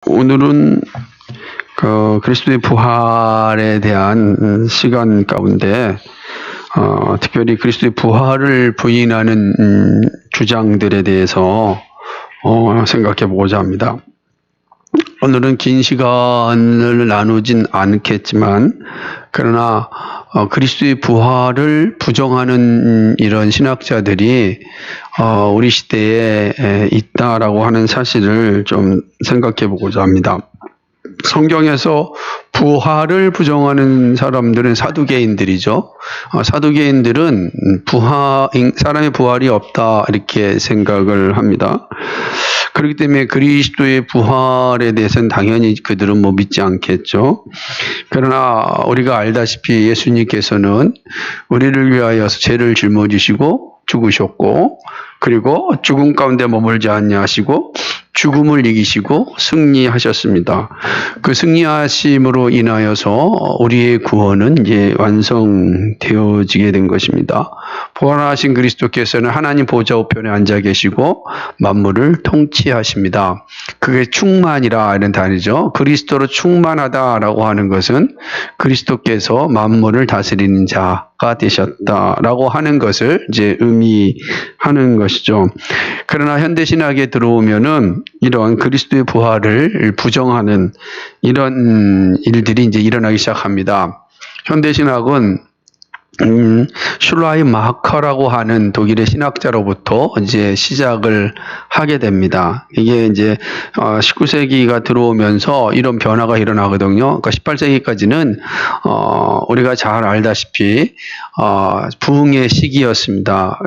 오늘은 그리스도의 부활에 대한 시간 가운데 특별히 그리스도의 부활을 부인하는 주장들에 대해서 생각해 보고자 합니다. 오늘은 긴 시간을 나누진 않겠지만 그러나 그리스도의 부활을 부정하는 이런 신학자들이 우리 시대에 있다라고 하는 사실을 좀 생각해 보고자 합니다. 성경에서 부활을 부정하는 사람들은 사두개인들이죠. 사두개인들은 사람의 부활이 없다 이렇게 생각을 합니다. 그렇기 때문에 그리스도의 부활에 대해서는 당연히 그들은 믿지 않겠죠. 그러나 우리가 알다시피 예수님께서는 우리를 위하여 죄를 짊어지시고 죽으셨고, 그리고 죽음 가운데 머물지 않냐 하시고 죽음을 이기시고 승리하셨습니다. 그 승리하심으로 인하여서 우리의 구원은 이제 완성되어지게 된 것입니다. 부활하신 그리스도께서는 하나님 보좌 우편에 앉아 계시고 만물을 통치하십니다. 그게 충만이라 이런 단어죠. 그리스도로 충만하다라고 하는 것은 그리스도께서 만물을 다스리는 자가 되셨다라고 하는 것을 이제 의미하는 것이죠. 그러나 현대 신학에 들어오면은 이런 그리스도의 부활을 부정하는 이런 일들이 이제 일어나기 시작합니다. 현대 신학은 슐라이마커라고 하는 독일의 신학자로부터 이제 시작을 하게 됩니다. 이게 이제 19세기가 들어오면서 이런 변화가 일어나거든요. 그러니까 18세기까지는 우리가 잘 알다시피 부흥의 시기였습니다.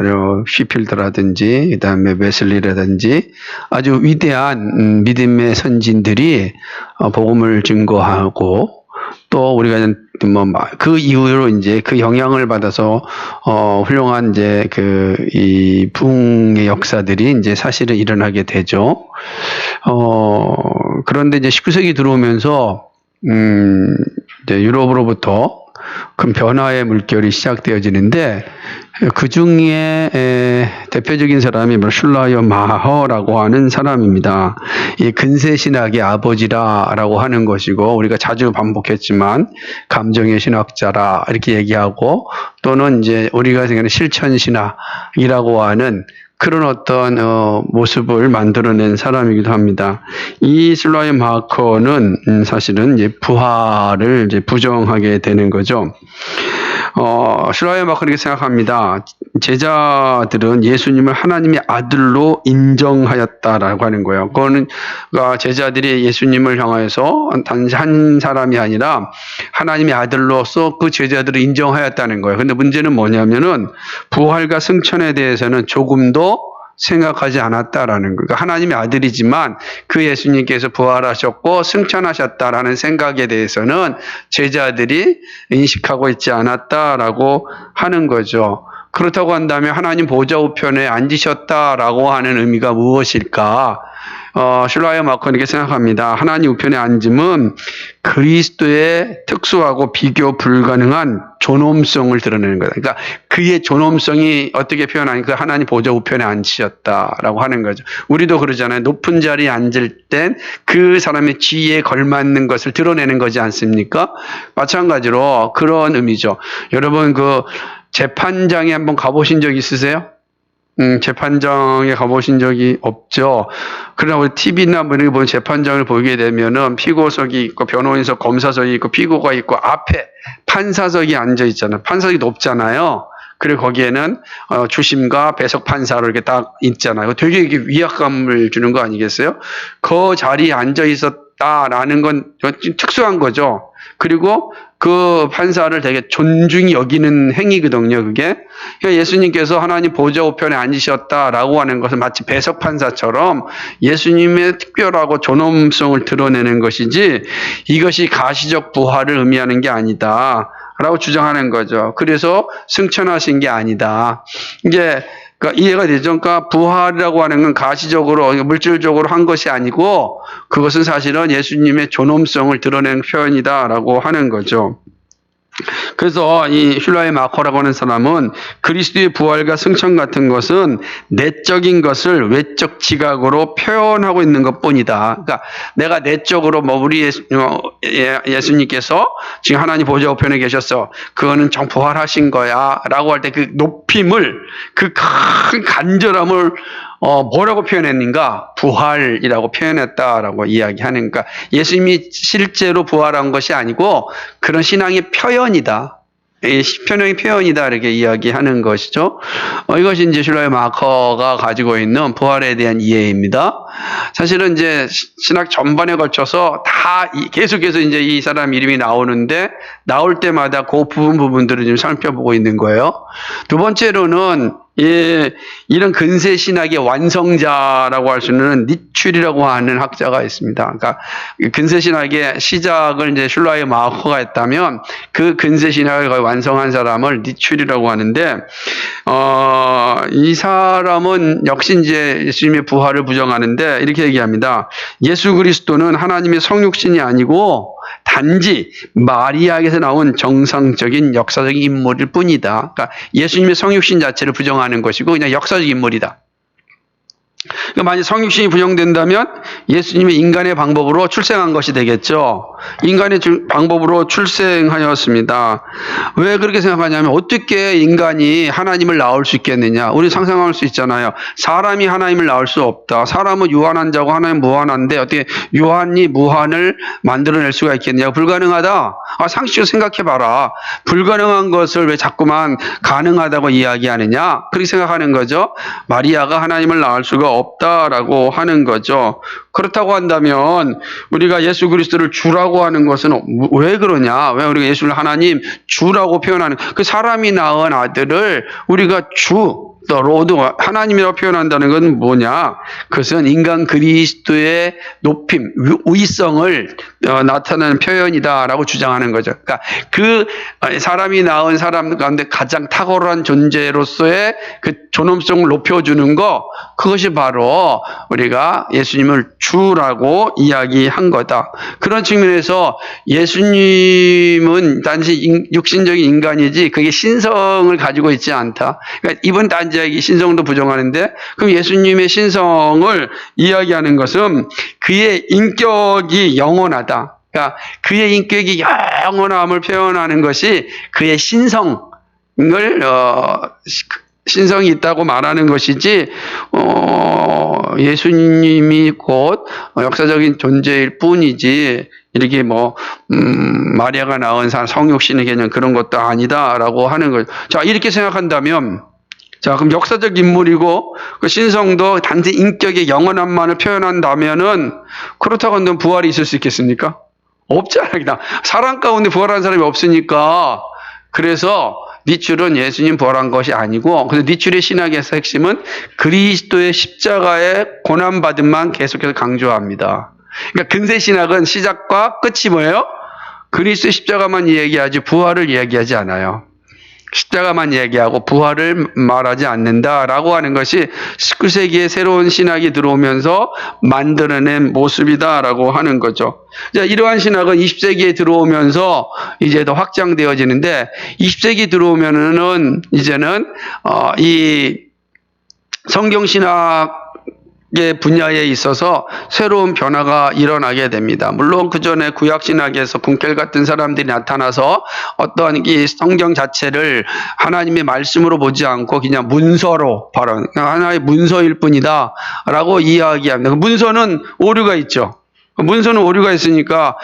휘필드라든지 그다음에 웨슬리라든지 아주 위대한 믿음의 선진들이 복음을 증거하고, 또 우리가 그 이후로 이제 그 영향을 받아서 훌륭한 이제 이 부흥의 역사들이 이제 사실은 일어나게 되죠. 그런데 이제 19세기 들어오면서 이제 유럽으로부터 큰 변화의 물결이 시작되어지는데, 그 중에 대표적인 사람이 슐라이마허라고 하는 사람입니다. 이 근세 신학의 아버지라고 하는 것이고, 우리가 자주 반복했지만 감정의 신학자라 이렇게 얘기하고, 또는 이제 우리가 생각하는 실천 신학이라고 하는 그런 어떤 모습을 만들어낸 사람이기도 합니다. 이 슐라이마허는 사실은 이제 부활을 이제 부정하게 되는 거죠. 슐라이마허는 이렇게 생각합니다. 제자들은 예수님을 하나님의 아들로 인정하였다라고 하는 거예요. 그거는 제자들이 예수님을 향해서 단지 한 사람이 아니라 하나님의 아들로서 그 제자들을 인정하였다는 거예요. 근데 문제는 뭐냐면은 부활과 승천에 대해서는 조금도 생각하지 않았다라는 거예요. 하나님의 아들이지만 그 예수님께서 부활하셨고 승천하셨다라는 생각에 대해서는 제자들이 인식하고 있지 않았다라고 하는 거죠. 그렇다고 한다면 하나님 보좌 우편에 앉으셨다라고 하는 의미가 무엇일까? 슐라이마커는 이렇게 생각합니다. 하나님 우편에 앉음은 그리스도의 특수하고 비교 불가능한 존엄성을 드러내는 거다. 그러니까 그의 존엄성이 어떻게 표현하니까 하나님 보좌 우편에 앉으셨다라고 하는 거죠. 우리도 그러잖아요. 높은 자리에 앉을 땐 그 사람의 지위에 걸맞는 것을 드러내는 거지 않습니까? 마찬가지로 그런 의미죠. 여러분 재판장에 한번 가보신 적 있으세요? 재판장에 가보신 적이 없죠. 그러나 우리 TV나 이런 거 보면 재판장을 보게 되면은 피고석이 있고 변호인석, 검사석이 있고 피고가 있고 앞에 판사석이 앉아 있잖아요. 판사석이 높잖아요. 그리고 거기에는 주심과 배석 판사로 이렇게 딱 있잖아요. 되게 이게 위압감을 주는 거 아니겠어요? 그 자리에 앉아 있었다라는 건 특수한 거죠. 그리고 그 판사를 되게 존중히 여기는 행위거든요, 그게. 그러니까 예수님께서 하나님 보좌 우편에 앉으셨다라고 하는 것은 마치 배석 판사처럼 예수님의 특별하고 존엄성을 드러내는 것이지 이것이 가시적 부활을 의미하는 게 아니다 라고 주장하는 거죠. 그래서 승천하신 게 아니다. 이게 이해가 되죠? 그러니까 부활이라고 하는 건 가시적으로, 물질적으로 한 것이 아니고 그것은 사실은 예수님의 존엄성을 드러낸 표현이다라고 하는 거죠. 그래서 이 슐라이 마커라고 하는 사람은 그리스도의 부활과 승천 같은 것은 내적인 것을 외적 지각으로 표현하고 있는 것뿐이다. 그러니까 내가 내적으로 뭐 우리 예수님께서 지금 하나님 보좌 우편에 계셨어. 그거는 정 부활하신 거야라고 할 때 그 높임을, 그 큰 간절함을 뭐라고 표현했는가? 부활이라고 표현했다라고 이야기하는, 그러니까 예수님이 실제로 부활한 것이 아니고 그런 신앙의 표현이다. 편형의 표현이다, 이렇게 이야기하는 것이죠. 이것이 이제 슐라이 마커가 가지고 있는 부활에 대한 이해입니다. 사실은 이제 신학 전반에 걸쳐서 다 계속해서 이제 이 사람 이름이 나오는데, 나올 때마다 그 부분들을 좀 살펴보고 있는 거예요. 두 번째로는 이런 근세 신학의 완성자라고 할 수 있는 니출이라고 하는 학자가 있습니다. 그러니까 근세 신학의 시작을 이제 슐라이 마커가 했다면 그 근세 신학을 거의 완성한 사람을 니출이라고 하는데, 이 사람은 역시 이제 예수님의 부활을 부정하는데 이렇게 얘기합니다. 예수 그리스도는 하나님의 성육신이 아니고 단지 마리아에게서 나온 정상적인 역사적인 인물일 뿐이다. 그러니까 예수님의 성육신 자체를 부정하는 것이고 그냥 역사적 인물이다. 그러니까 만약 성육신이 부정된다면 예수님의 인간의 방법으로 출생한 것이 되겠죠. 인간의 방법으로 출생하였습니다. 왜 그렇게 생각하냐면, 어떻게 인간이 하나님을 낳을 수 있겠느냐. 우리 상상할 수 있잖아요. 사람이 하나님을 낳을 수 없다. 사람은 유한한 자고 하나님은 무한한데 어떻게 유한이 무한을 만들어낼 수가 있겠느냐. 불가능하다. 상식적으로 생각해봐라. 불가능한 것을 왜 자꾸만 가능하다고 이야기하느냐. 그렇게 생각하는 거죠. 마리아가 하나님을 낳을 수가 없다라고 하는 거죠. 그렇다고 한다면 우리가 예수 그리스도를 주라고 하는 것은 왜 그러냐? 왜 우리가 예수를 하나님 주라고 표현하는, 그 사람이 낳은 아들을 우리가 주, 로드, 하나님이라고 표현한다는 건 뭐냐? 그것은 인간 그리스도의 높임, 위성을 나타내는 표현이다라고 주장하는 거죠. 그러니까 그 사람이 낳은 사람 가운데 가장 탁월한 존재로서의 그 존엄성을 높여주는 거, 그것이 바로 우리가 예수님을 주라고 이야기한 거다. 그런 측면에서 예수님은 단지 육신적인 인간이지 그게 신성을 가지고 있지 않다. 그러니까 이번 단지하기 신성도 부정하는데, 그럼 예수님의 신성을 이야기하는 것은 그의 인격이 영원하다. 그러니까 그의 인격이 영원함을 표현하는 것이 그의 신성이 있다고 말하는 것이지, 예수님이 곧 역사적인 존재일 뿐이지, 이렇게 마리아가 낳은 성육신의 개념 그런 것도 아니다라고 하는 거죠. 자, 이렇게 생각한다면, 자, 그럼 역사적 인물이고 그 신성도 단지 인격의 영원함만을 표현한다면은, 그렇다고 한다면 부활이 있을 수 있겠습니까? 없잖아요. 사람 가운데 부활한 사람이 없으니까. 그래서 니출은 예수님 부활한 것이 아니고, 그래서 니출의 신학의 핵심은 그리스도의 십자가의 고난받음만 계속해서 강조합니다. 그러니까 근세 신학은 시작과 끝이 뭐예요? 그리스도의 십자가만 얘기하지 부활을 얘기하지 않아요. 십자가만 얘기하고 부활을 말하지 않는다라고 하는 것이 19세기에 새로운 신학이 들어오면서 만들어낸 모습이다라고 하는 거죠. 자, 이러한 신학은 20세기에 들어오면서 이제 더 확장되어지는데, 20세기 들어오면은 이제는 이 성경신학 분야에 있어서 새로운 변화가 일어나게 됩니다. 물론 그 전에 구약신학에서 군켈 같은 사람들이 나타나서 어떤 이 성경 자체를 하나님의 말씀으로 보지 않고 그냥 문서로, 바로 하나의 문서일 뿐이다라고 이야기합니다. 문서는 오류가 있죠. 문서는 오류가 있으니까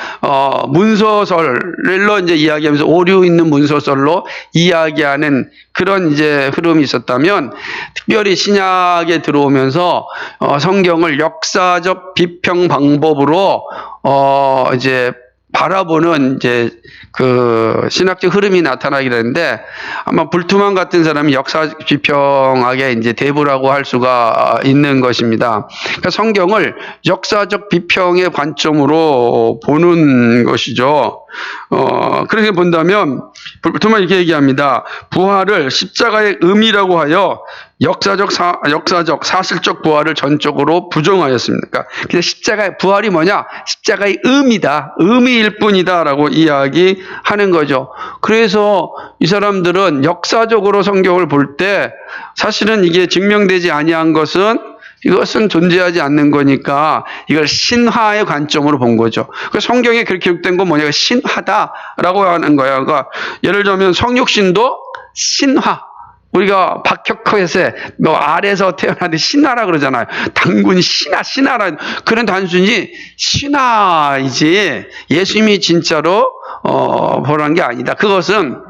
문서설로 이제 이야기하면서 오류 있는 문서설로 이야기하는 그런 이제 흐름이 있었다면, 특별히 신약에 들어오면서 성경을 역사적 비평 방법으로 이제 바라보는 이제 그 신학적 흐름이 나타나게 되는데, 아마 불투만 같은 사람이 역사 비평학의 이제 대부라고 할 수가 있는 것입니다. 그러니까 성경을 역사적 비평의 관점으로 보는 것이죠. 그렇게 본다면 불투만 이렇게 얘기합니다. 부활을 십자가의 의미라고 하여 역사적, 사실적 부활을 전적으로 부정하였습니다. 그러니까 십자가의 부활이 뭐냐? 십자가의 의미다. 의미일 뿐이다라고 이야기하는 거죠. 그래서 이 사람들은 역사적으로 성경을 볼 때 사실은 이게 증명되지 아니한 것은 이것은 존재하지 않는 거니까 이걸 신화의 관점으로 본 거죠. 성경에 그렇게 기록된 건 뭐냐? 신화다라고 하는 거예요. 그러니까 예를 들면 성육신도 신화. 우리가 박혁허에서 알에서 태어나는데 신화라 그러잖아요. 당군 신화라. 그런 단순히 신화이지 예수님이 진짜로 보란 게 아니다. 그것은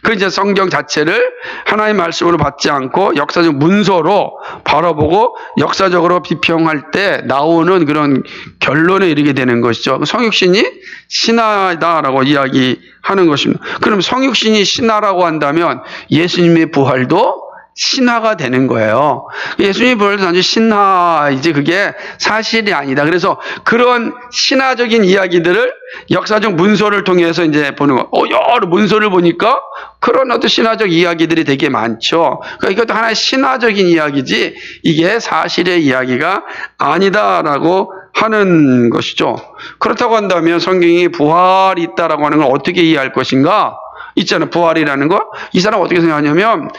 그 이제 성경 자체를 하나의 말씀으로 받지 않고 역사적 문서로 바라보고 역사적으로 비평할 때 나오는 그런 결론에 이르게 되는 것이죠. 성육신이 신화다라고 이야기하는 것입니다. 그럼 성육신이 신화라고 한다면 예수님의 부활도 신화가 되는 거예요. 예수님의 부활도 단지 신화이지 그게 사실이 아니다. 그래서 그런 신화적인 이야기들을 역사적 문서를 통해서 이제 보는 거. 여러 문서를 보니까 그런 어떤 신화적 이야기들이 되게 많죠. 그러니까 이것도 하나의 신화적인 이야기지 이게 사실의 이야기가 아니다라고 하는 것이죠. 그렇다고 한다면 성경이 부활이 있다라고 하는 걸 어떻게 이해할 것인가? 있잖아요. 부활이라는 거. 이 사람 어떻게 생각하냐면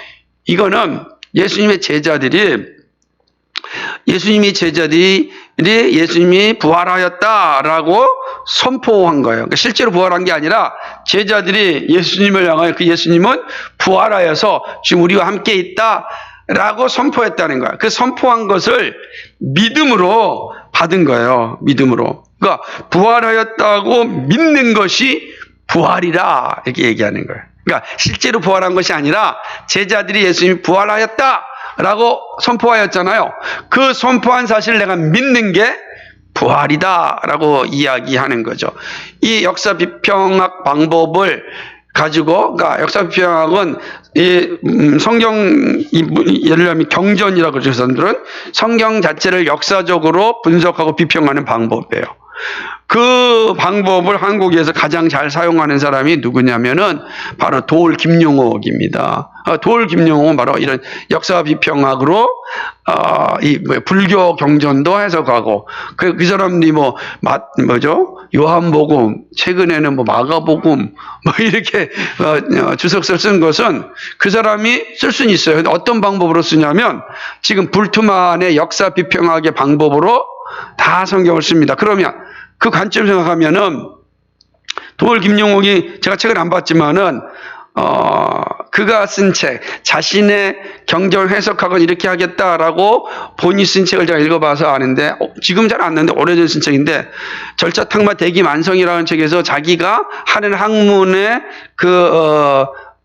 이거는 예수님이 예수님이 부활하였다라고 선포한 거예요. 그러니까 실제로 부활한 게 아니라 제자들이 예수님을 향하여 그 예수님은 부활하여서 지금 우리와 함께 있다라고 선포했다는 거예요. 그 선포한 것을 믿음으로 받은 거예요. 믿음으로. 그러니까 부활하였다고 믿는 것이 부활이라 이렇게 얘기하는 거예요. 그러니까 실제로 부활한 것이 아니라 제자들이 예수님이 부활하였다라고 선포하였잖아요. 그 선포한 사실을 내가 믿는 게 부활이다라고 이야기하는 거죠. 이 역사 비평학 방법을 가지고, 그러니까 역사 비평학은 성경, 예를 들면 경전이라고 그러죠. 사람들은 성경 자체를 역사적으로 분석하고 비평하는 방법이에요. 그 방법을 한국에서 가장 잘 사용하는 사람이 누구냐면은 바로 도올 김용옥입니다. 도올 김용옥은 바로 이런 역사 비평학으로 불교 경전도 해석하고 그 사람들이 요한복음 최근에는 마가복음 이렇게 주석서를 쓴 것은 그 사람이 쓸 수는 있어요. 근데 어떤 방법으로 쓰냐면 지금 불투만의 역사 비평학의 방법으로 다 성경을 씁니다. 그러면 그 관점 생각하면은 도올 김용옥이 제가 책을 안 봤지만은 그가 쓴 책 자신의 경전을 해석하건 이렇게 하겠다라고 본인이 쓴 책을 제가 읽어봐서 아는데 지금 잘 안 나는데 오래전 쓴 책인데 절차탕마 대기만성이라는 책에서 자기가 하는 학문의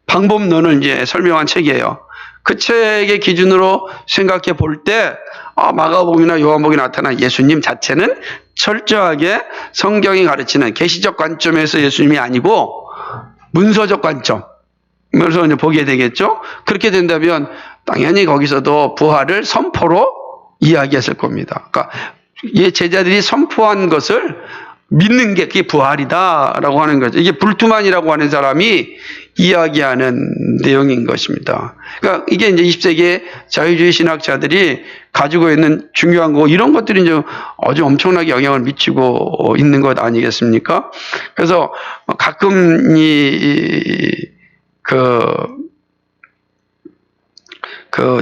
방법론을 이제 설명한 책이에요. 그 책의 기준으로 생각해 볼 때 마가복음이나 요한복음에 나타난 예수님 자체는 철저하게 성경이 가르치는 계시적 관점에서 예수님이 아니고 문서적 관점에서 이제 보게 되겠죠. 그렇게 된다면 당연히 거기서도 부활을 선포로 이야기했을 겁니다. 그러니까 이 제자들이 선포한 것을 믿는 게 그게 부활이다라고 하는 거죠. 이게 불투만이라고 하는 사람이 이야기하는 내용인 것입니다. 그러니까 이게 이제 20세기의 자유주의 신학자들이 가지고 있는 중요한 거, 이런 것들이 이제 아주 엄청나게 영향을 미치고 있는 것 아니겠습니까? 그래서 가끔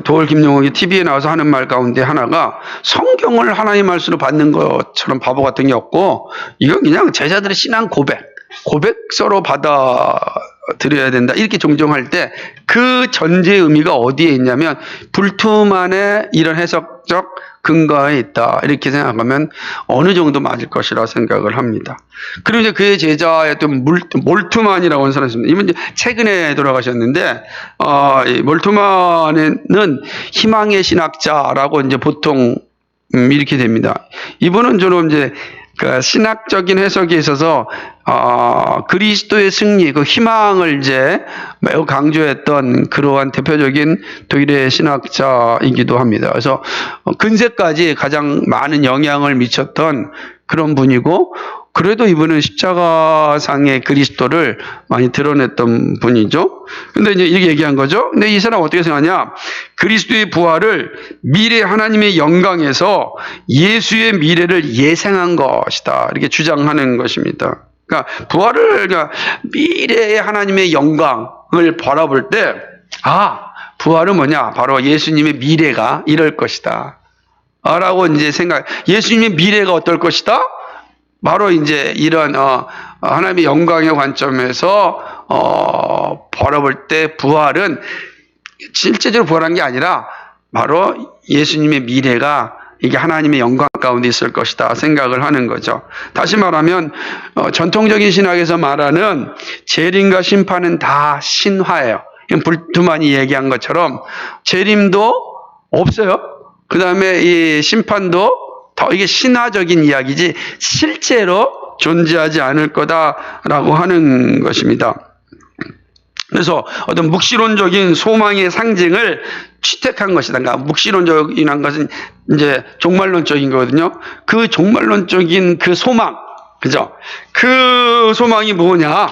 도올 김용옥이 TV에 나와서 하는 말 가운데 하나가 성경을 하나님 말씀으로 받는 것처럼 바보 같은 게 없고 이건 그냥 제자들의 신앙 고백서로 받아들여야 된다. 이렇게 종종할 때 그 전제의 의미가 어디에 있냐면 불투만의 이런 해석적 근거에 있다. 이렇게 생각하면 어느 정도 맞을 것이라 생각을 합니다. 그리고 이제 그의 제자였던 몰투만이라고 하는 사람이 있습니다. 이분 이제 최근에 돌아가셨는데, 몰투만은 희망의 신학자라고 이제 보통 이렇게 됩니다. 이분은 주로 이제 그 신학적인 해석에 있어서 그리스도의 승리, 그 희망을 이제 매우 강조했던 그러한 대표적인 독일의 신학자이기도 합니다. 그래서 근세까지 가장 많은 영향을 미쳤던 그런 분이고 그래도 이분은 십자가상의 그리스도를 많이 드러냈던 분이죠. 근데 이제 이렇게 얘기한 거죠. 근데 이 사람 어떻게 생각하냐? 그리스도의 부활을 미래 하나님의 영광에서 예수의 미래를 예상한 것이다. 이렇게 주장하는 것입니다. 그러니까 부활을, 그러니까 미래의 하나님의 영광을 바라볼 때, 부활은 뭐냐? 바로 예수님의 미래가 이럴 것이다. 라고 이제 예수님의 미래가 어떨 것이다? 바로 이제 이런, 하나님의 영광의 관점에서, 바라볼 때 부활은 실제적으로 부활한 게 아니라 바로 예수님의 미래가 이게 하나님의 영광 가운데 있을 것이다 생각을 하는 거죠. 다시 말하면 전통적인 신학에서 말하는 재림과 심판은 다 신화예요. 불투만이 얘기한 것처럼 재림도 없어요. 그 다음에 이 심판도 이게 신화적인 이야기지 실제로 존재하지 않을 거다라고 하는 것입니다. 그래서 어떤 묵시론적인 소망의 상징을 취택한 것이다. 그러니까 묵시론적이라는 것은 이제 종말론적인 거거든요. 그 종말론적인 그 소망, 그죠? 그 소망이 뭐냐?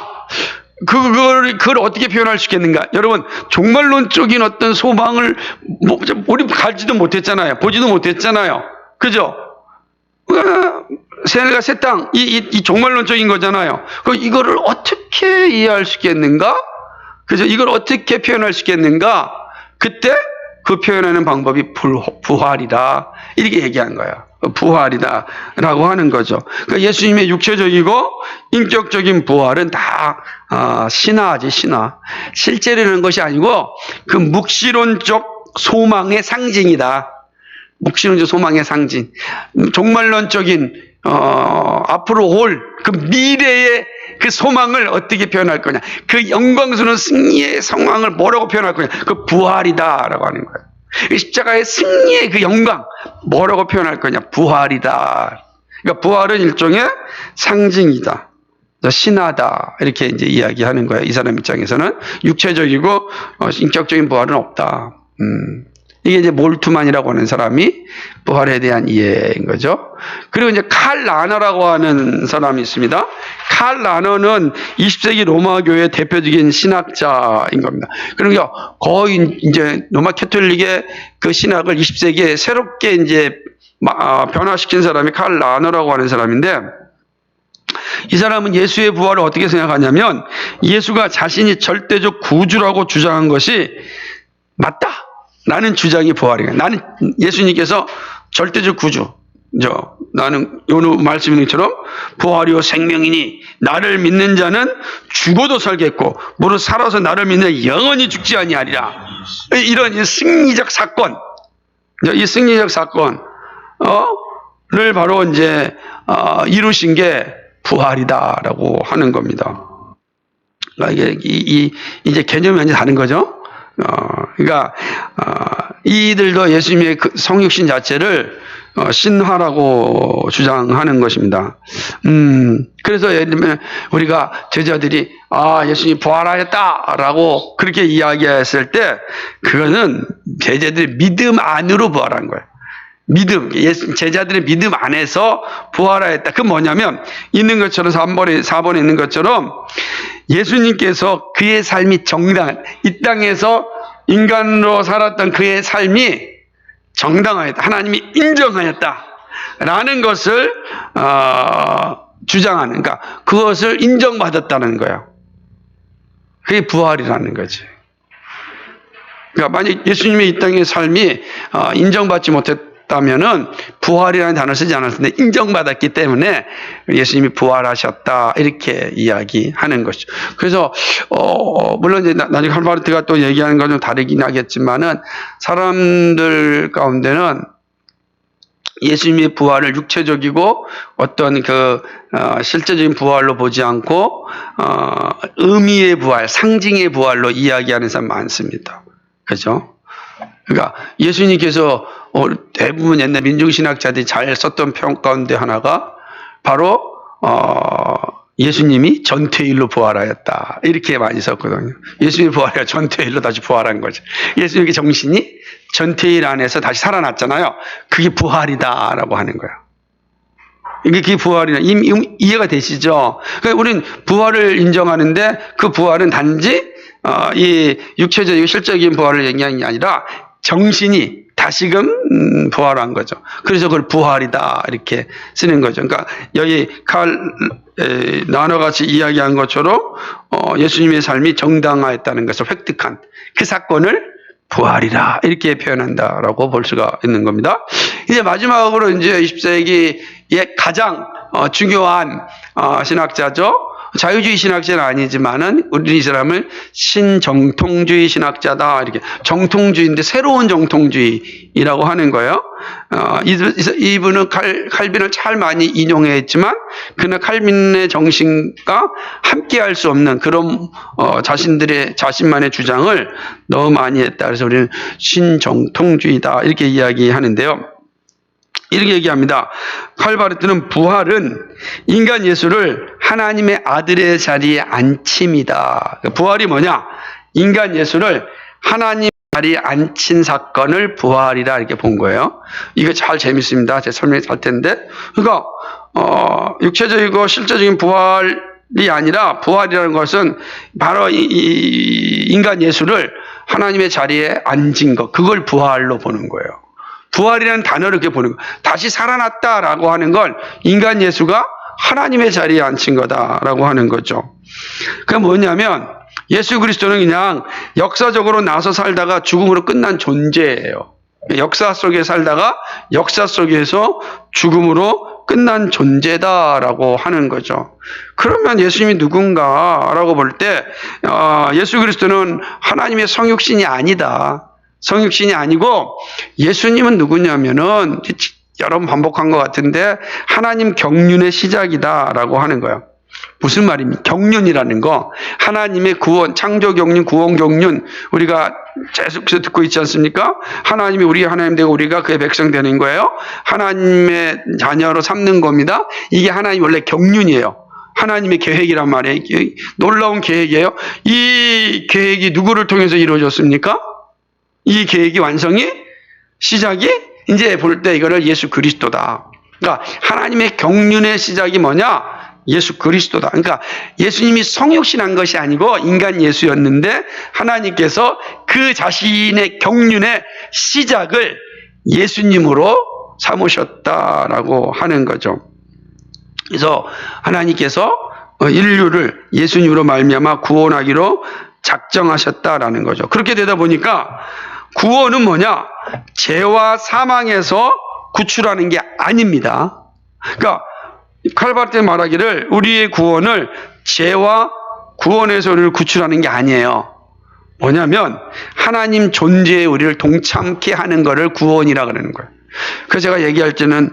그걸 어떻게 표현할 수 있겠는가? 여러분, 종말론적인 어떤 소망을 우리 갈지도 못했잖아요. 보지도 못했잖아요. 그죠? 새하늘과 새 땅, 이 종말론적인 거잖아요. 이거를 어떻게 이해할 수 있겠는가? 그죠? 이걸 어떻게 표현할 수 있겠는가? 그때 그 표현하는 방법이 부활이다. 이렇게 얘기한 거예요. 부활이다. 라고 하는 거죠. 그러니까 예수님의 육체적이고 인격적인 부활은 다, 신화지, 신화. 실제라는 것이 아니고 그 묵시론적 소망의 상징이다. 묵시론적 소망의 상징. 종말론적인, 앞으로 올 그 미래의 그 소망을 어떻게 표현할 거냐. 그 영광스러운 승리의 상황을 뭐라고 표현할 거냐. 그 부활이다라고 하는 거예요. 십자가의 승리의 그 영광 뭐라고 표현할 거냐. 부활이다. 그러니까 부활은 일종의 상징이다. 신화다. 이렇게 이제 이야기하는 거예요. 이 사람 입장에서는 육체적이고 인격적인 부활은 없다. 이게 이제 몰투만이라고 하는 사람이 부활에 대한 이해인 거죠. 그리고 이제 칼 라너라고 하는 사람이 있습니다. 칼 라너는 20세기 로마 교회의 대표적인 신학자인 겁니다. 그러니까 거의 이제 로마 캐톨릭의 그 신학을 20세기에 새롭게 이제 변화시킨 사람이 칼 라너라고 하는 사람인데, 이 사람은 예수의 부활을 어떻게 생각하냐면 예수가 자신이 절대적 구주라고 주장한 것이 맞다. 나는 주장이 부활이야. 나는 예수님께서 절대적 구주. 나는 오늘 말씀 있는 것처럼 부활이요 생명이니 나를 믿는 자는 죽어도 살겠고 무릇 살아서 나를 믿는 영원히 죽지 아니하리라. 이런 이 승리적 사건, 이 승리적 사건을 바로 이제 이루신 게 부활이다라고 하는 겁니다. 이게 이제 개념이 완전히 다른 거죠. 그러니까 이들도 예수님의 그 성육신 자체를 신화라고 주장하는 것입니다. 그래서 예를 들면 우리가 제자들이 예수님이 부활하였다라고 그렇게 이야기했을 때 그거는 제자들의 믿음 안으로 부활한 거예요. 믿음, 제자들의 믿음 안에서 부활하였다. 그 뭐냐면 있는 것처럼 4번에 있는 것처럼 예수님께서 그의 삶이 정당한, 이 땅에서 인간으로 살았던 그의 삶이 정당하였다. 하나님이 인정하였다. 라는 것을 주장하는, 그러니까 그것을 인정받았다는 거예요. 그게 부활이라는 거지. 그러니까 만약 예수님의 이 땅의 삶이 인정받지 못했다면은 부활이라는 단어를 쓰지 않았을 텐데 인정받았기 때문에 예수님이 부활하셨다 이렇게 이야기하는 것이죠. 그래서 물론 이제 나중에 할바르트가 또 얘기하는 건 좀 다르긴 하겠지만은 사람들 가운데는 예수님의 부활을 육체적이고 어떤 그 실제적인 부활로 보지 않고 의미의 부활, 상징의 부활로 이야기하는 사람 많습니다. 그렇죠? 그러니까 예수님께서 대부분 옛날 민중신학자들이 잘 썼던 표현 가운데 하나가 바로 예수님이 전퇴일로 부활하였다. 이렇게 많이 썼거든요. 예수님이 부활하여 전퇴일로 다시 부활한 거죠. 예수님의 정신이 전퇴일 안에서 다시 살아났잖아요. 그게 부활이다라고 하는 거예요. 이게 부활이나 이해가 되시죠? 그러니까 우리는 부활을 인정하는데 그 부활은 단지 이 육체적이고 실적인 부활을 얘기하는 게 아니라 정신이 다시금 부활한 거죠. 그래서 그걸 부활이다 이렇게 쓰는 거죠. 그러니까 여기 나눠같이 이야기한 것처럼 예수님의 삶이 정당화했다는 것을 획득한 그 사건을 부활이라 이렇게 표현한다라고 볼 수가 있는 겁니다. 이제 마지막으로 이제 20세기의 가장 중요한 신학자죠. 자유주의 신학자는 아니지만은 우리 이 사람을 신정통주의 신학자다 이렇게 정통주의인데 새로운 정통주의라고 하는 거예요. 이분은 칼빈을 잘 많이 인용했지만 그러나 칼빈의 정신과 함께할 수 없는 그런 자신만의 주장을 너무 많이 했다. 그래서 우리는 신정통주의다 이렇게 이야기하는데요. 이렇게 얘기합니다. 칼바르트는 부활은 인간 예수를 하나님의 아들의 자리에 앉힘이다. 부활이 뭐냐? 인간 예수를 하나님 자리에 앉힌 사건을 부활이라 이렇게 본 거예요. 이거 잘 재밌습니다. 제가 설명할 텐데. 그러니까 육체적이고 실제적인 부활이 아니라 부활이라는 것은 바로 이 인간 예수를 하나님의 자리에 앉은 것, 그걸 부활로 보는 거예요. 부활이라는 단어를 이렇게 보는 거예요. 다시 살아났다라고 하는 걸 인간 예수가 하나님의 자리에 앉힌 거다라고 하는 거죠. 그게 뭐냐면 예수 그리스도는 그냥 역사적으로 나서 살다가 죽음으로 끝난 존재예요. 역사 속에 살다가 역사 속에서 죽음으로 끝난 존재다라고 하는 거죠. 그러면 예수님이 누군가라고 볼 때 예수 그리스도는 하나님의 성육신이 아니다. 성육신이 아니고 예수님은 누구냐면은 여러 번 반복한 것 같은데 하나님 경륜의 시작이다라고 하는 거예요. 무슨 말입니까? 경륜이라는 거. 하나님의 구원, 창조 경륜, 구원 경륜 우리가 계속해서 듣고 있지 않습니까? 하나님이 우리 하나님 되고 우리가 그의 백성 되는 거예요. 하나님의 자녀로 삼는 겁니다. 이게 하나님 원래 경륜이에요. 하나님의 계획이란 말이에요. 놀라운 계획이에요. 이 계획이 누구를 통해서 이루어졌습니까? 이 계획이 완성이 시작이 이제 볼 때 이거를 예수 그리스도다. 그러니까 하나님의 경륜의 시작이 뭐냐? 예수 그리스도다. 그러니까 예수님이 성육신한 것이 아니고 인간 예수였는데 하나님께서 그 자신의 경륜의 시작을 예수님으로 삼으셨다라고 하는 거죠. 그래서 하나님께서 인류를 예수님으로 말미암아 구원하기로 작정하셨다라는 거죠. 그렇게 되다 보니까 구원은 뭐냐? 죄와 사망에서 구출하는 게 아닙니다. 그러니까 칼바르트의 말하기를 우리의 구원을 죄와 구원에서 우리를 구출하는 게 아니에요. 뭐냐면 하나님 존재에 우리를 동참케 하는 것을 구원이라 그러는 거예요. 그래서 제가 얘기할 때는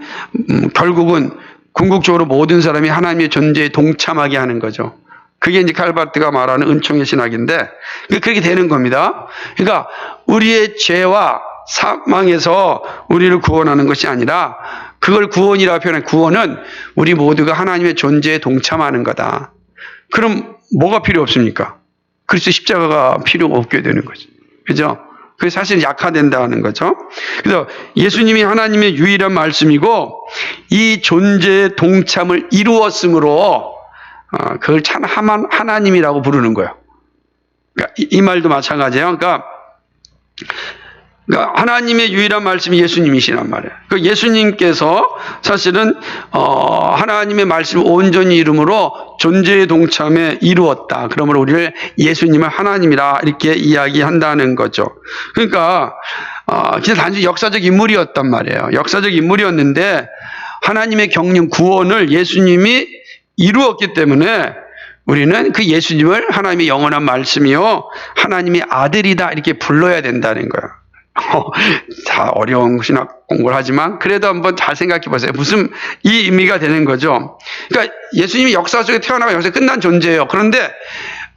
결국은 궁극적으로 모든 사람이 하나님의 존재에 동참하게 하는 거죠. 그게 이제 칼바르트가 말하는 은총의 신학인데 그렇게 되는 겁니다. 그러니까 우리의 죄와 사망에서 우리를 구원하는 것이 아니라 그걸 구원이라고 표현한 구원은 우리 모두가 하나님의 존재에 동참하는 거다. 그럼 뭐가 필요 없습니까? 그리스도 십자가가 필요 없게 되는 거죠. 그죠? 그게 사실 약화된다는 거죠. 그래서 예수님이 하나님의 유일한 말씀이고 이 존재의 동참을 이루었으므로 그걸 참 하나님이라고 부르는 거예요. 그러니까 이 말도 마찬가지예요. 그러니까 하나님의 유일한 말씀이 예수님이시란 말이에요. 그 예수님께서 사실은 하나님의 말씀을 온전히 이름으로 존재의 동참에 이루었다. 그러므로 우리를 예수님을 하나님이라 이렇게 이야기한다는 거죠. 그러니까 그냥 단지 역사적 인물이었단 말이에요. 역사적 인물이었는데 하나님의 경륜 구원을 예수님이 이루었기 때문에 우리는 그 예수님을 하나님의 영원한 말씀이요 하나님의 아들이다 이렇게 불러야 된다는 거예요. 다 어려운 신학 공부를 하지만 그래도 한번 잘 생각해 보세요. 무슨 이 의미가 되는 거죠. 그러니까 예수님이 역사 속에 태어나고 역사에 끝난 존재예요. 그런데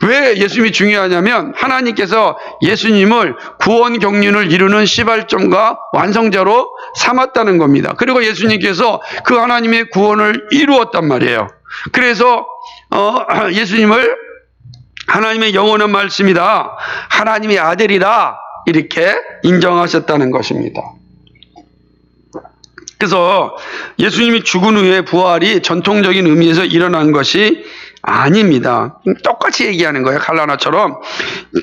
왜 예수님이 중요하냐면 하나님께서 예수님을 구원 경륜을 이루는 시발점과 완성자로 삼았다는 겁니다. 그리고 예수님께서 그 하나님의 구원을 이루었단 말이에요. 그래서 예수님을 하나님의 영원한 말씀이다. 하나님의 아들이다. 이렇게 인정하셨다는 것입니다. 그래서 예수님이 죽은 후에 부활이 전통적인 의미에서 일어난 것이 아닙니다. 똑같이 얘기하는 거예요. 갈라나처럼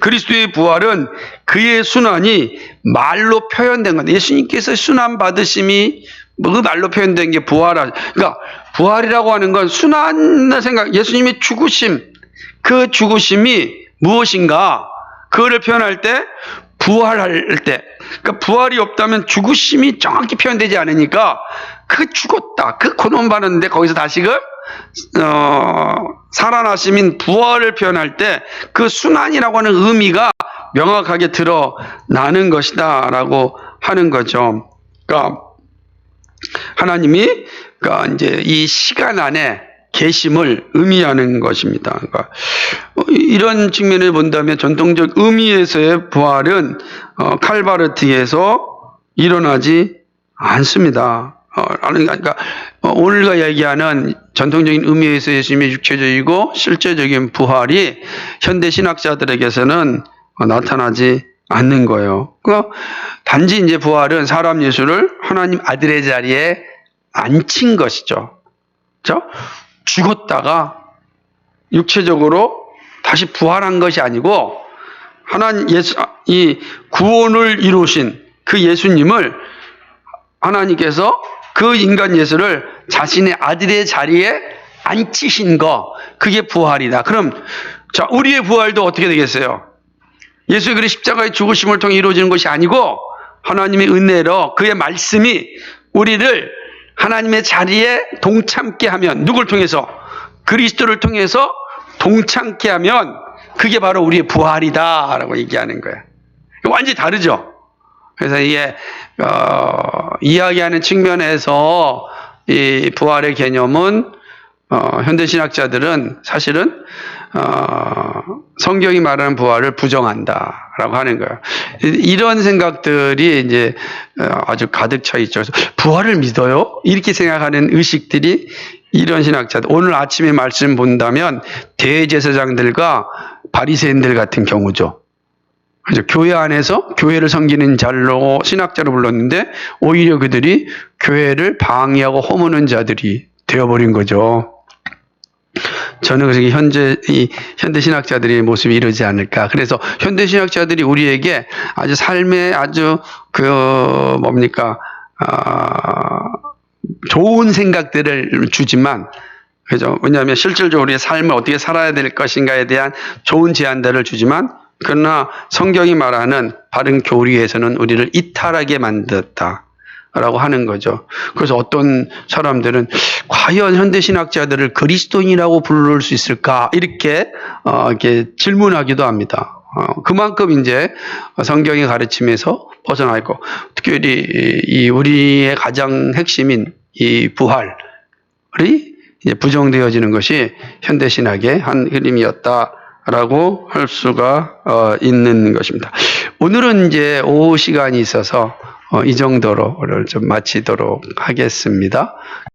그리스도의 부활은 그의 순환이 말로 표현된 건데, 예수님께서 순환 받으심이 그 말로 표현된 게 그러니까 부활이라고 하는 건 순환의 생각, 예수님의 죽으심, 그 죽으심이 무엇인가, 그거를 표현할 때, 부활할 때, 그러니까 부활이 없다면 죽으심이 정확히 표현되지 않으니까 그 죽었다, 그 고난받았는데 거기서 다시금 살아나심인 부활을 표현할 때 그 순환이라고 하는 의미가 명확하게 드러나는 것이다 라고 하는 거죠. 그러니까 하나님이 이제 이 시간 안에 계심을 의미하는 것입니다. 그러니까 이런 측면을 본다면 전통적 의미에서의 부활은 칼바르트에서 일어나지 않습니다. 그러니까 오늘과 얘기하는 전통적인 의미에서 예수님의 육체적이고 실제적인 부활이 현대 신학자들에게서는 나타나지 않는 거예요. 그러니까 단지 이제 부활은 사람 예수를 하나님 아들의 자리에 앉힌 것이죠. 그렇죠? 죽었다가 육체적으로 다시 부활한 것이 아니고, 하나님 이 구원을 이루신 그 예수님을 하나님께서 그 인간 예수를 자신의 아들의 자리에 앉히신 거, 그게 부활이다. 그럼 자, 우리의 부활도 어떻게 되겠어요? 예수의 그리 십자가의 죽으심을 통해 이루어지는 것이 아니고, 하나님의 은혜로 그의 말씀이 우리를 하나님의 자리에 동참케 하면, 누굴 통해서? 그리스도를 통해서 동참케 하면 그게 바로 우리의 부활이다라고 얘기하는 거예요. 완전히 다르죠. 그래서 이게 이야기하는 측면에서 이 부활의 개념은 현대 신학자들은 사실은 성경이 말하는 부활을 부정한다라고 하는 거예요. 이런 생각들이 이제 아주 가득 차 있죠. 그래서 부활을 믿어요? 이렇게 생각하는 의식들이, 이런 신학자들, 오늘 아침에 말씀 본다면 대제사장들과 바리새인들 같은 경우죠. 그래서 교회 안에서 교회를 섬기는 자로 신학자로 불렀는데 오히려 그들이 교회를 방해하고 허무는 자들이 되어버린 거죠. 저는 그래서 현대 신학자들의 모습이 이러지 않을까. 그래서 현대 신학자들이 우리에게 아주 삶에 아주 좋은 생각들을 주지만, 그죠? 왜냐하면 실질적으로 우리의 삶을 어떻게 살아야 될 것인가에 대한 좋은 제안들을 주지만, 그러나 성경이 말하는 바른 교리에서는 우리를 이탈하게 만들었다라고 하는 거죠. 그래서 어떤 사람들은 과연 현대 신학자들을 그리스도인이라고 부를 수 있을까, 이렇게 질문하기도 합니다. 그만큼 이제 성경의 가르침에서 벗어나 있고, 특히 우리의 가장 핵심인 이 부활이 이제 부정되어지는 것이 현대 신학의 한 흐름이었다라고 할 수가 있는 것입니다. 오늘은 이제 오후 시간이 있어서 이 정도로 좀 마치도록 하겠습니다.